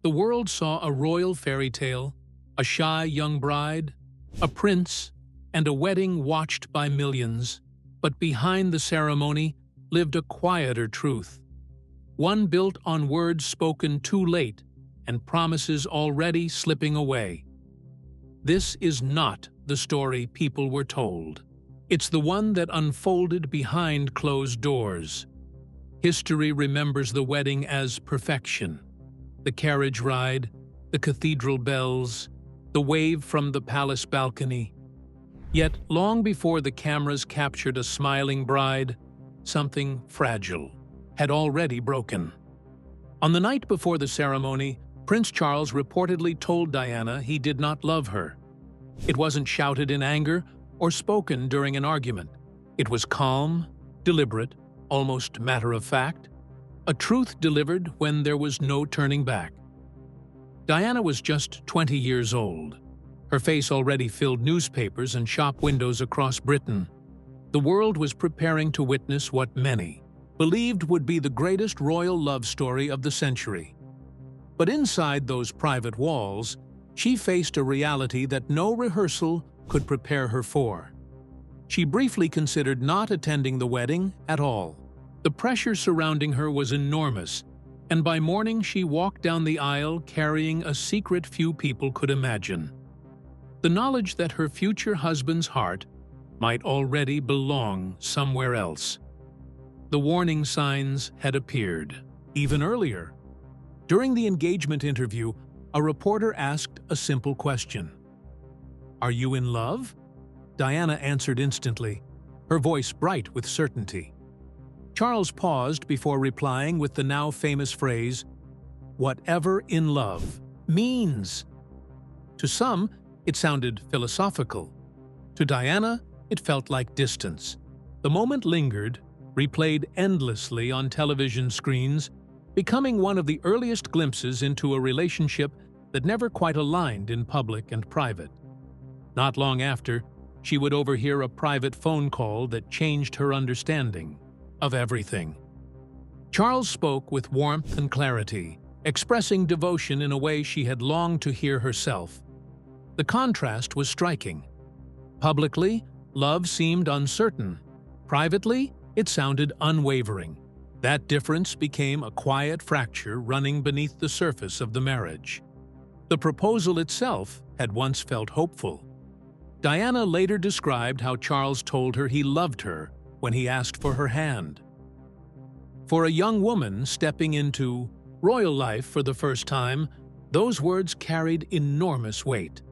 The world saw a royal fairy tale, a shy young bride, a prince, and a wedding watched by millions. But behind the ceremony lived a quieter truth, one built on words spoken too late and promises already slipping away. This is not the story people were told. It's the one that unfolded behind closed doors. History remembers the wedding as perfection. The carriage ride, the cathedral bells, the wave from the palace balcony. Yet, long before the cameras captured a smiling bride, something fragile had already broken. On the night before the ceremony, Prince Charles reportedly told Diana he did not love her. It wasn't shouted in anger or spoken during an argument. It was calm, deliberate, almost matter-of-fact, a truth delivered when there was no turning back. Diana was just 20 years old. Her face already filled newspapers and shop windows across Britain. The world was preparing to witness what many believed would be the greatest royal love story of the century. But inside those private walls, she faced a reality that no rehearsal could prepare her for. She briefly considered not attending the wedding at all. The pressure surrounding her was enormous, and by morning she walked down the aisle carrying a secret few people could imagine. The knowledge that her future husband's heart might already belong somewhere else. The warning signs had appeared, even earlier. During the engagement interview, a reporter asked a simple question. "Are you in love?" Diana answered instantly, her voice bright with certainty. Charles paused before replying with the now famous phrase, "Whatever in love means." To some, it sounded philosophical. To Diana, it felt like distance. The moment lingered, replayed endlessly on television screens, becoming one of the earliest glimpses into a relationship that never quite aligned in public and private. Not long after, she would overhear a private phone call that changed her understanding of everything. Charles spoke with warmth and clarity, expressing devotion in a way she had longed to hear herself. The contrast was striking. Publicly, love seemed uncertain. Privately, it sounded unwavering. That difference became a quiet fracture running beneath the surface of the marriage. The proposal itself had once felt hopeful. Diana later described how Charles told her he loved her when he asked for her hand. For a young woman stepping into royal life for the first time, those words carried enormous weight.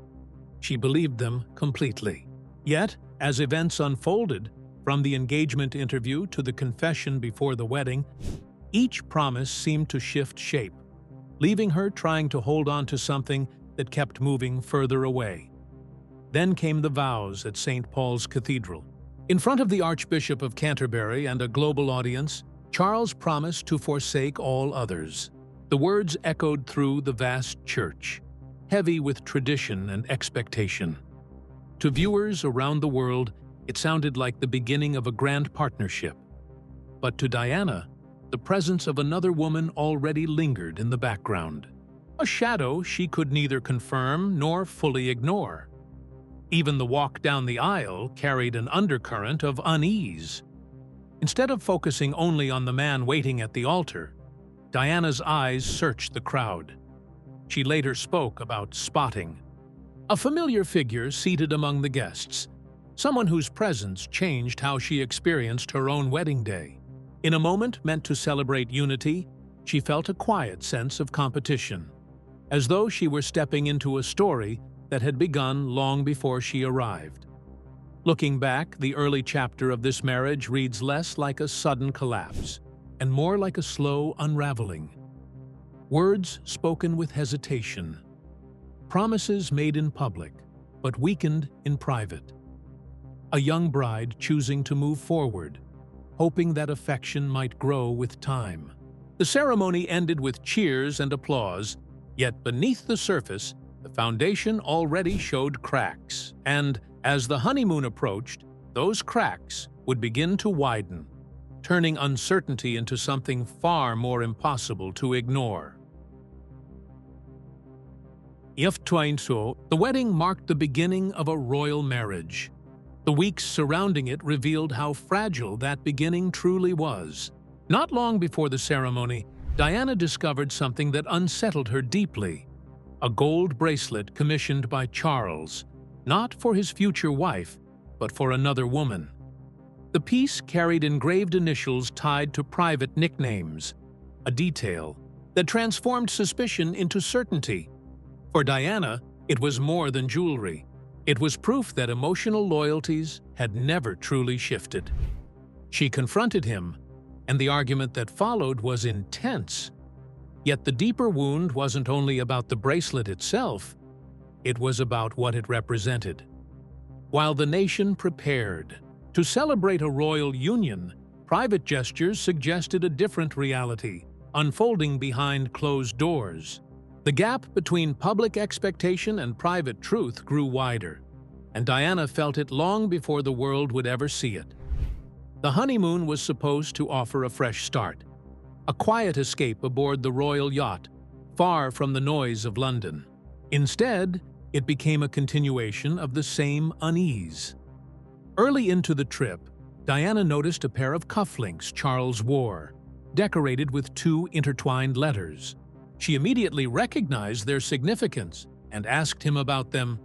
She believed them completely. Yet, as events unfolded, from the engagement interview to the confession before the wedding, each promise seemed to shift shape, leaving her trying to hold on to something that kept moving further away. Then came the vows at St. Paul's Cathedral. In front of the Archbishop of Canterbury and a global audience, Charles promised to forsake all others. The words echoed through the vast church, heavy with tradition and expectation. To viewers around the world, it sounded like the beginning of a grand partnership. But to Diana, the presence of another woman already lingered in the background, a shadow she could neither confirm nor fully ignore. Even the walk down the aisle carried an undercurrent of unease. Instead of focusing only on the man waiting at the altar, Diana's eyes searched the crowd. She later spoke about spotting a familiar figure seated among the guests, someone whose presence changed how she experienced her own wedding day. In a moment meant to celebrate unity, she felt a quiet sense of competition, as though she were stepping into a story that had begun long before she arrived. Looking back, the early chapter of this marriage reads less like a sudden collapse and more like a slow unraveling. Words spoken with hesitation, promises made in public but weakened in private. A young bride choosing to move forward, hoping that affection might grow with time. The ceremony ended with cheers and applause, yet beneath the surface, the foundation already showed cracks, and as the honeymoon approached, those cracks would begin to widen, turning uncertainty into something far more impossible to ignore. The wedding marked the beginning of a royal marriage. The weeks surrounding it revealed how fragile that beginning truly was. Not long before the ceremony, Diana discovered something that unsettled her deeply: a gold bracelet commissioned by Charles, not for his future wife, but for another woman. The piece carried engraved initials tied to private nicknames, a detail that transformed suspicion into certainty. For Diana, it was more than jewelry. It was proof that emotional loyalties had never truly shifted. She confronted him, and the argument that followed was intense. Yet the deeper wound wasn't only about the bracelet itself, it was about what it represented. While the nation prepared to celebrate a royal union, private gestures suggested a different reality, unfolding behind closed doors. The gap between public expectation and private truth grew wider, and Diana felt it long before the world would ever see it. The honeymoon was supposed to offer a fresh start, a quiet escape aboard the royal yacht, far from the noise of London. Instead, it became a continuation of the same unease. Early into the trip, Diana noticed a pair of cufflinks Charles wore, decorated with two intertwined letters. She immediately recognized their significance and asked him about them.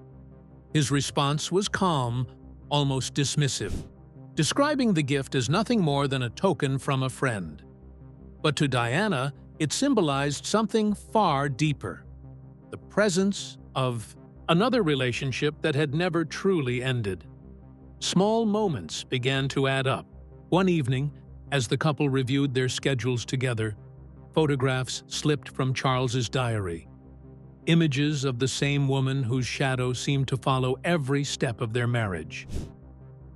His response was calm, almost dismissive, describing the gift as nothing more than a token from a friend. But to Diana, it symbolized something far deeper: the presence of another relationship that had never truly ended. Small moments began to add up. One evening, as the couple reviewed their schedules together, photographs slipped from Charles's diary. Images of the same woman whose shadow seemed to follow every step of their marriage.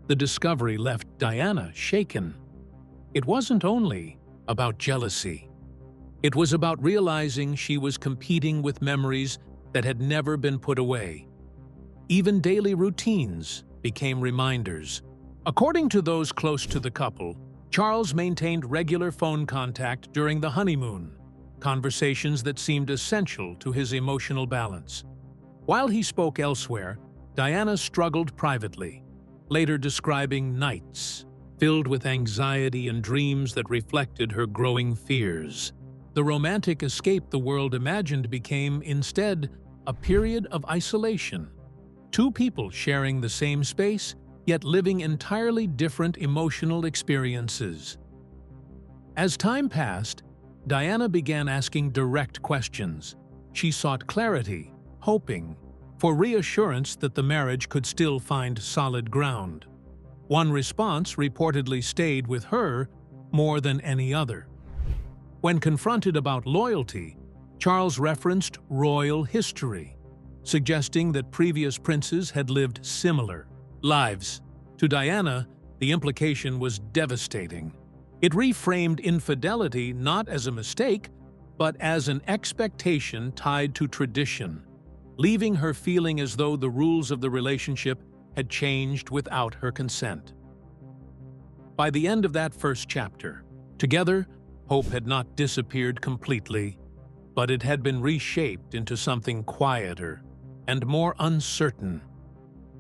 The discovery left Diana shaken. It wasn't only about jealousy. It was about realizing she was competing with memories that had never been put away. Even daily routines became reminders. According to those close to the couple, Charles maintained regular phone contact during the honeymoon, conversations that seemed essential to his emotional balance. While he spoke elsewhere, Diana struggled privately, later describing nights filled with anxiety and dreams that reflected her growing fears. The romantic escape the world imagined became, instead, a period of isolation. Two people sharing the same space, yet living entirely different emotional experiences. As time passed, Diana began asking direct questions. She sought clarity, hoping for reassurance that the marriage could still find solid ground. One response reportedly stayed with her more than any other. When confronted about loyalty, Charles referenced royal history, suggesting that previous princes had lived similar lives. To Diana, the implication was devastating. It reframed infidelity not as a mistake, but as an expectation tied to tradition, leaving her feeling as though the rules of the relationship had changed without her consent. By the end of that first chapter, together, hope had not disappeared completely, but it had been reshaped into something quieter and more uncertain.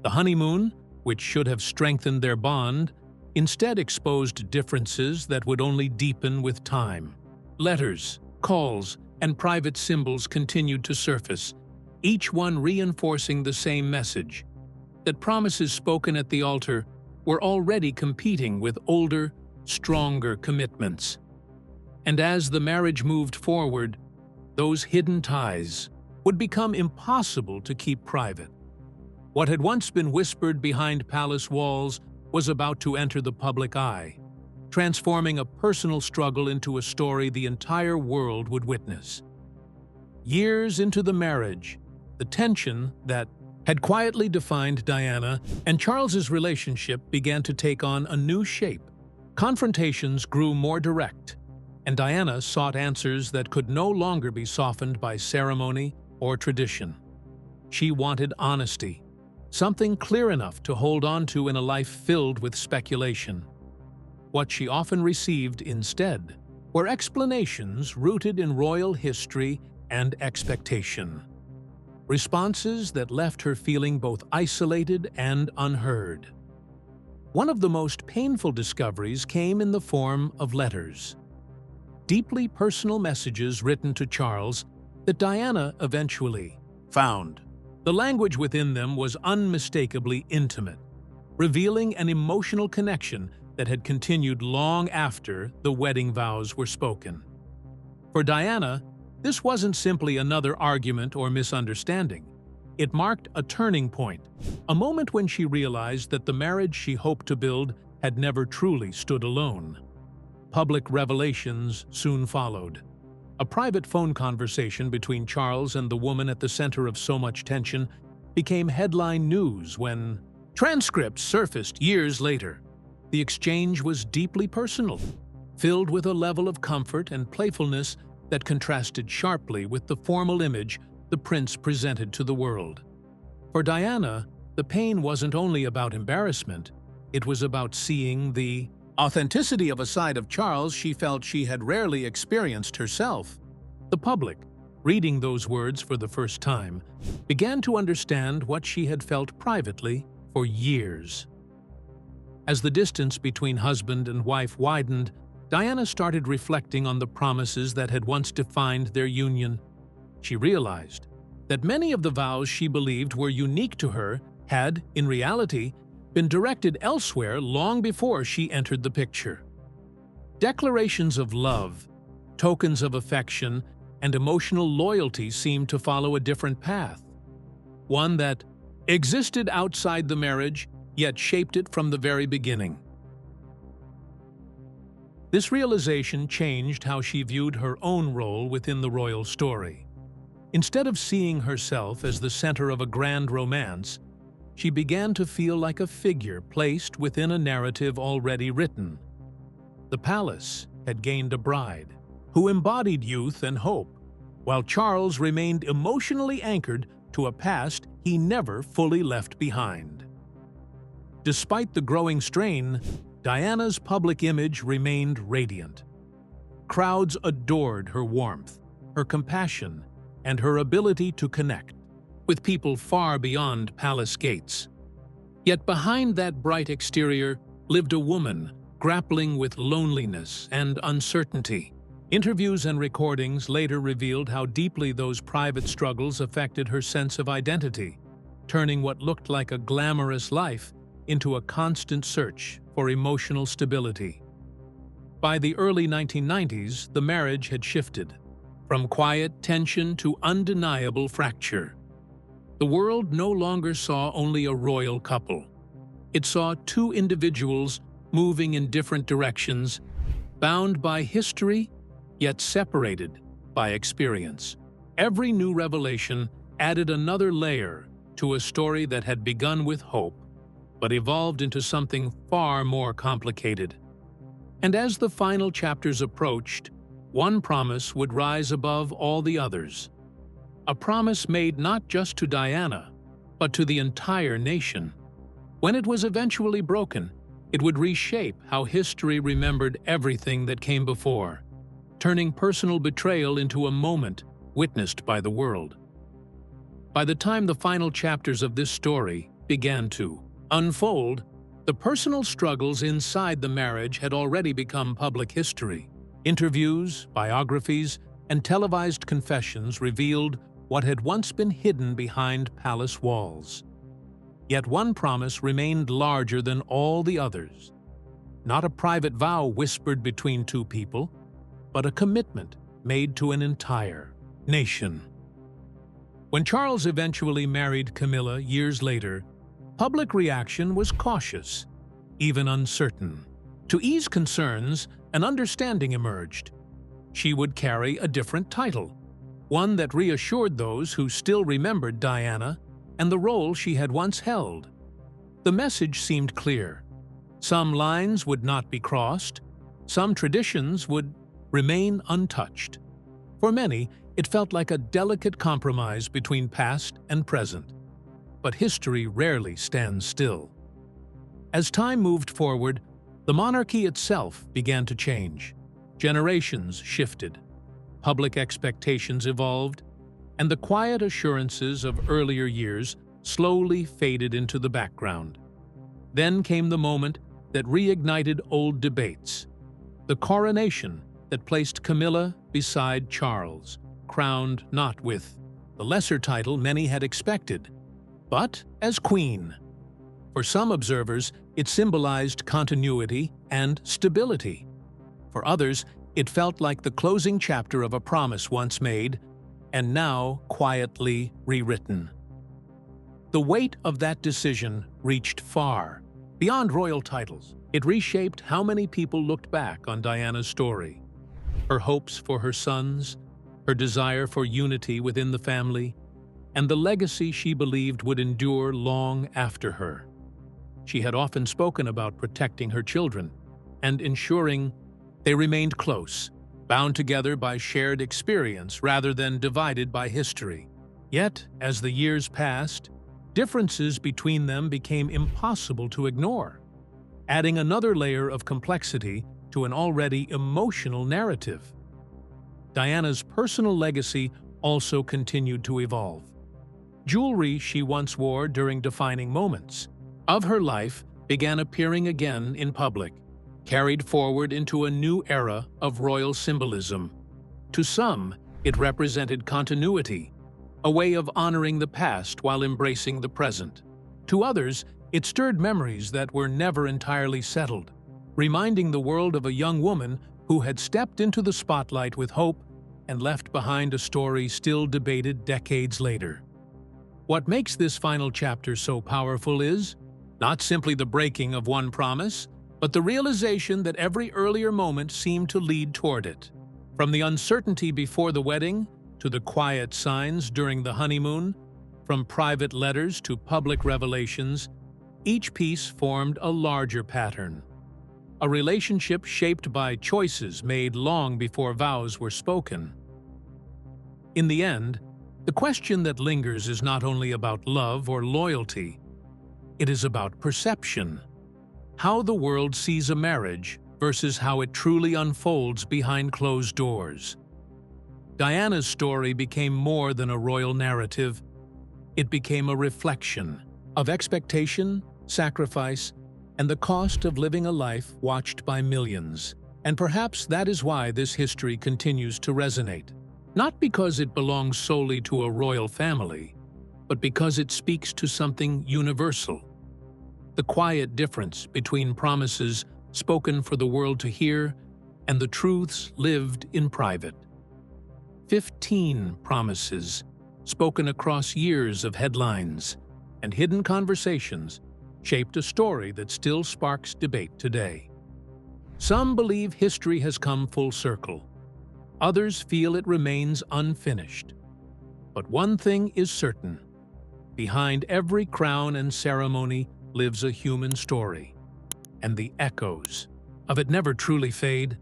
The honeymoon, which should have strengthened their bond, instead exposed differences that would only deepen with time. Letters, calls, and private symbols continued to surface, each one reinforcing the same message: that promises spoken at the altar were already competing with older, stronger commitments. And as the marriage moved forward, those hidden ties would become impossible to keep private. What had once been whispered behind palace walls was about to enter the public eye, transforming a personal struggle into a story the entire world would witness. Years into the marriage, the tension that had quietly defined Diana and Charles's relationship began to take on a new shape. Confrontations grew more direct, and Diana sought answers that could no longer be softened by ceremony or tradition. She wanted honesty, something clear enough to hold on to in a life filled with speculation. What she often received instead were explanations rooted in royal history and expectation. responses that left her feeling both isolated and unheard. One of the most painful discoveries came in the form of letters. Deeply personal messages written to Charles that Diana eventually found. The language within them was unmistakably intimate, revealing an emotional connection that had continued long after the wedding vows were spoken. For Diana, this wasn't simply another argument or misunderstanding. It marked a turning point, a moment when she realized that the marriage she hoped to build had never truly stood alone. Public revelations soon followed. A private phone conversation between Charles and the woman at the center of so much tension became headline news when transcripts surfaced years later. The exchange was deeply personal, filled with a level of comfort and playfulness that contrasted sharply with the formal image the prince presented to the world. For Diana, the pain wasn't only about embarrassment, it was about seeing the authenticity of a side of Charles she felt she had rarely experienced herself. The public, reading those words for the first time, began to understand what she had felt privately for years. As the distance between husband and wife widened, Diana started reflecting on the promises that had once defined their union. She realized that many of the vows she believed were unique to her had, in reality, been directed elsewhere long before she entered the picture. Declarations of love, tokens of affection, and emotional loyalty seemed to follow a different path, one that existed outside the marriage yet shaped it from the very beginning. This realization changed how she viewed her own role within the royal story. Instead of seeing herself as the center of a grand romance, she began to feel like a figure placed within a narrative already written. The palace had gained a bride who embodied youth and hope, while Charles remained emotionally anchored to a past he never fully left behind. Despite the growing strain, Diana's public image remained radiant. Crowds adored her warmth, her compassion, and her ability to connect with people far beyond palace gates. Yet behind that bright exterior lived a woman grappling with loneliness and uncertainty. Interviews and recordings later revealed how deeply those private struggles affected her sense of identity, turning what looked like a glamorous life into a constant search for emotional stability. By the early 1990s, the marriage had shifted from quiet tension to undeniable fracture. The world no longer saw only a royal couple. It saw two individuals moving in different directions, bound by history, yet separated by experience. Every new revelation added another layer to a story that had begun with hope, but evolved into something far more complicated. And as the final chapters approached, one promise would rise above all the others. A promise made not just to Diana, but to the entire nation. When it was eventually broken, it would reshape how history remembered everything that came before, turning personal betrayal into a moment witnessed by the world. By the time the final chapters of this story began to unfold, the personal struggles inside the marriage had already become public history. Interviews, biographies, and televised confessions revealed what had once been hidden behind palace walls. Yet one promise remained larger than all the others. Not a private vow whispered between two people, but a commitment made to an entire nation. When Charles eventually married Camilla years later, public reaction was cautious, even uncertain. To ease concerns, an understanding emerged. She would carry a different title, one that reassured those who still remembered Diana and the role she had once held. The message seemed clear. Some lines would not be crossed, some traditions would remain untouched. For many, it felt like a delicate compromise between past and present. But history rarely stands still. As time moved forward, the monarchy itself began to change. Generations shifted. Public expectations evolved, and the quiet assurances of earlier years slowly faded into the background. Then came the moment that reignited old debates, the coronation that placed Camilla beside Charles, crowned not with the lesser title many had expected, but as queen. For some observers, it symbolized continuity and stability. For others, it felt like the closing chapter of a promise once made and now quietly rewritten. The weight of that decision reached far, beyond royal titles. It reshaped how many people looked back on Diana's story. Her hopes for her sons, her desire for unity within the family, and the legacy she believed would endure long after her. She had often spoken about protecting her children and ensuring they remained close, bound together by shared experience rather than divided by history. Yet, as the years passed, differences between them became impossible to ignore, adding another layer of complexity to an already emotional narrative. Diana's personal legacy also continued to evolve. Jewelry she once wore during defining moments of her life began appearing again in public, carried forward into a new era of royal symbolism. To some, it represented continuity, a way of honoring the past while embracing the present. To others, it stirred memories that were never entirely settled, reminding the world of a young woman who had stepped into the spotlight with hope and left behind a story still debated decades later. What makes this final chapter so powerful is not simply the breaking of one promise, but the realization that every earlier moment seemed to lead toward it. From the uncertainty before the wedding to the quiet signs during the honeymoon, from private letters to public revelations, each piece formed a larger pattern. A relationship shaped by choices made long before vows were spoken. In the end, the question that lingers is not only about love or loyalty, it is about perception. How the world sees a marriage versus how it truly unfolds behind closed doors. Diana's story became more than a royal narrative. It became a reflection of expectation, sacrifice, and the cost of living a life watched by millions. And perhaps that is why this history continues to resonate. Not because it belongs solely to a royal family, but because it speaks to something universal. The quiet difference between promises spoken for the world to hear and the truths lived in private. 15 promises, spoken across years of headlines and hidden conversations, shaped a story that still sparks debate today. Some believe history has come full circle. Others feel it remains unfinished. But one thing is certain. Behind every crown and ceremony lives a human story, and the echoes of it never truly fade.